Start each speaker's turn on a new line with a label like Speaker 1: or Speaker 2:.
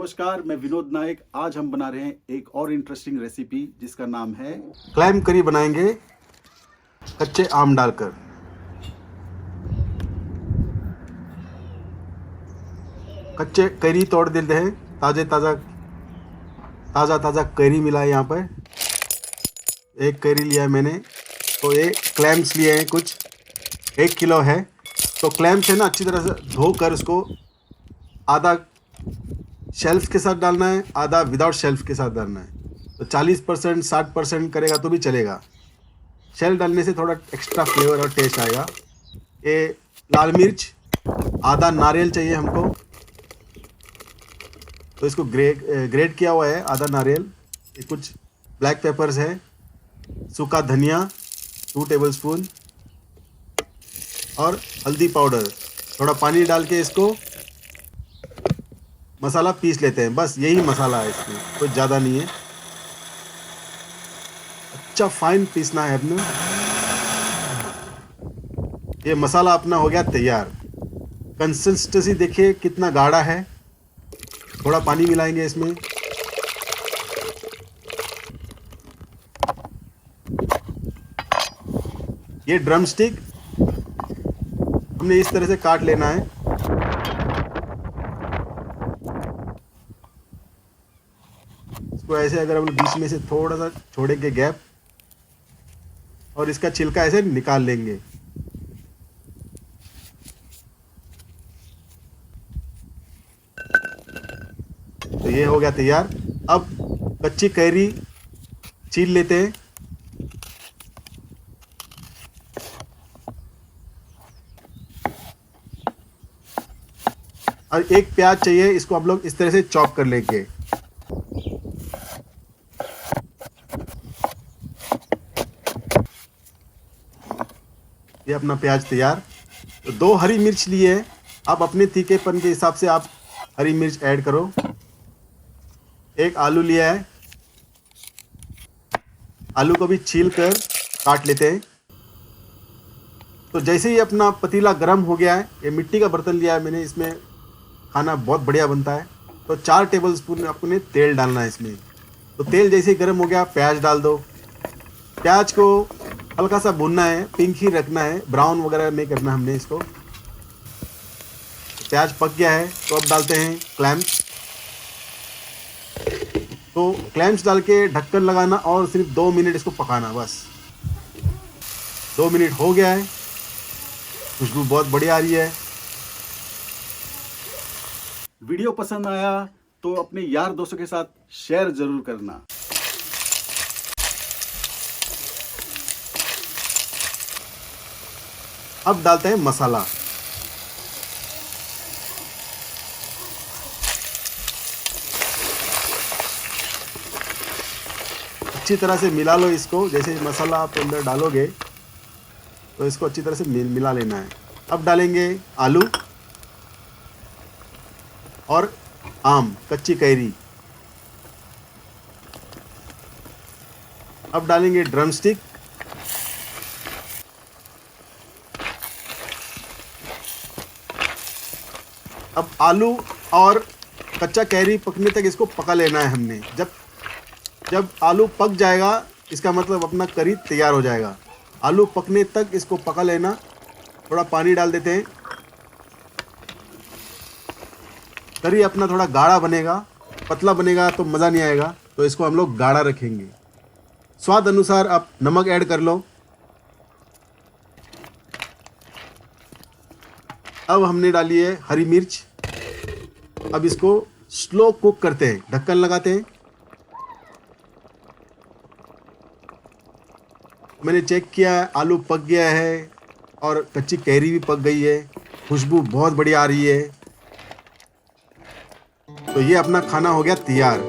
Speaker 1: नमस्कार, मैं विनोद नायक। आज हम बना रहे हैं एक और इंटरेस्टिंग रेसिपी जिसका नाम है
Speaker 2: क्लैम करी। बनाएंगे कच्चे आम डालकर। कच्चे कैरी तोड़ देते हैं, ताज़ा कैरी मिला है यहाँ पर। एक कैरी लिया है मैंने, तो ये क्लैम्स लिए हैं कुछ, 1 किलो है। तो क्लैम्स है ना, अच्छी तरह से धोकर उसको आधा शेल्फ के साथ डालना है, आधा विदाउट शेल्फ के साथ डालना है। तो 40% 60% करेगा तो भी चलेगा। शेल डालने से थोड़ा एक्स्ट्रा फ्लेवर और टेस्ट आएगा। ये लाल मिर्च, आधा नारियल चाहिए हमको, तो इसको ग्रेट किया हुआ है आधा नारियल। ये कुछ ब्लैक पेपर्स है, सूखा धनिया 2 टेबलस्पून और हल्दी पाउडर। थोड़ा पानी डाल के इसको मसाला पीस लेते हैं। बस यही मसाला है, इसमें कुछ ज़्यादा नहीं है। अच्छा फाइन पीसना है अपना। ये मसाला अपना हो गया तैयार। कंसिस्टेंसी देखिए कितना गाढ़ा है। थोड़ा पानी मिलाएंगे इसमें। ये ड्रम स्टिक हमने इस तरह से काट लेना है। इसको ऐसे अगर हम बीच में से थोड़ा सा छोड़ेंगे गैप, और इसका छिलका ऐसे निकाल लेंगे। तो ये हो गया तैयार। अब कच्ची कैरी छील लेते हैं। और एक प्याज चाहिए, इसको हम लोग इस तरह से चॉप कर लेंगे। ये अपना प्याज तैयार। तो 2 हरी मिर्च लिए हैं। आप अपने तीखेपन के हिसाब से आप हरी मिर्च ऐड करो। एक आलू लिया है, आलू को भी छील कर काट लेते हैं। तो जैसे ही अपना पतीला गर्म हो गया है, ये मिट्टी का बर्तन लिया है मैंने, इसमें खाना बहुत बढ़िया बनता है। तो 4 टेबलस्पून अपने तेल डालना है इसमें। तो तेल जैसे ही गर्म हो गया, प्याज डाल दो। प्याज को हल्का सा भूनना है, पिंक ही रखना है, ब्राउन वगैरह नहीं करना हमने इसको। प्याज पक गया है, तो अब डालते हैं क्लैम्स। तो क्लैम्स डाल के ढक्कन लगाना और सिर्फ 2 मिनट इसको पकाना। बस 2 मिनट हो गया है। खुशबू बहुत बढ़िया आ रही है।
Speaker 1: वीडियो पसंद आया तो अपने यार दोस्तों के साथ शेयर जरूर करना।
Speaker 2: अब डालते हैं मसाला। अच्छी तरह से मिला लो इसको। जैसे ही मसाला आप अंदर डालोगे तो इसको अच्छी तरह से मिला लेना है। अब डालेंगे आलू और आम, कच्ची कैरी। अब डालेंगे ड्रम स्टिक। अब आलू और कच्चा कैरी पकने तक इसको पका लेना है हमने। जब आलू पक जाएगा, इसका मतलब अपना करी तैयार हो जाएगा। आलू पकने तक इसको पका लेना। थोड़ा पानी डाल देते हैं। करी अपना थोड़ा गाढ़ा बनेगा, पतला बनेगा तो मज़ा नहीं आएगा, तो इसको हम लोग गाढ़ा रखेंगे। स्वाद अनुसार आप नमक ऐड कर लो। अब हमने डाली है हरी मिर्च। अब इसको स्लो कुक करते हैं, ढक्कन लगाते हैं। मैंने चेक किया है, आलू पक गया है और कच्ची कैरी भी पक गई है। खुशबू बहुत बढ़िया आ रही है। तो ये अपना खाना हो गया तैयार।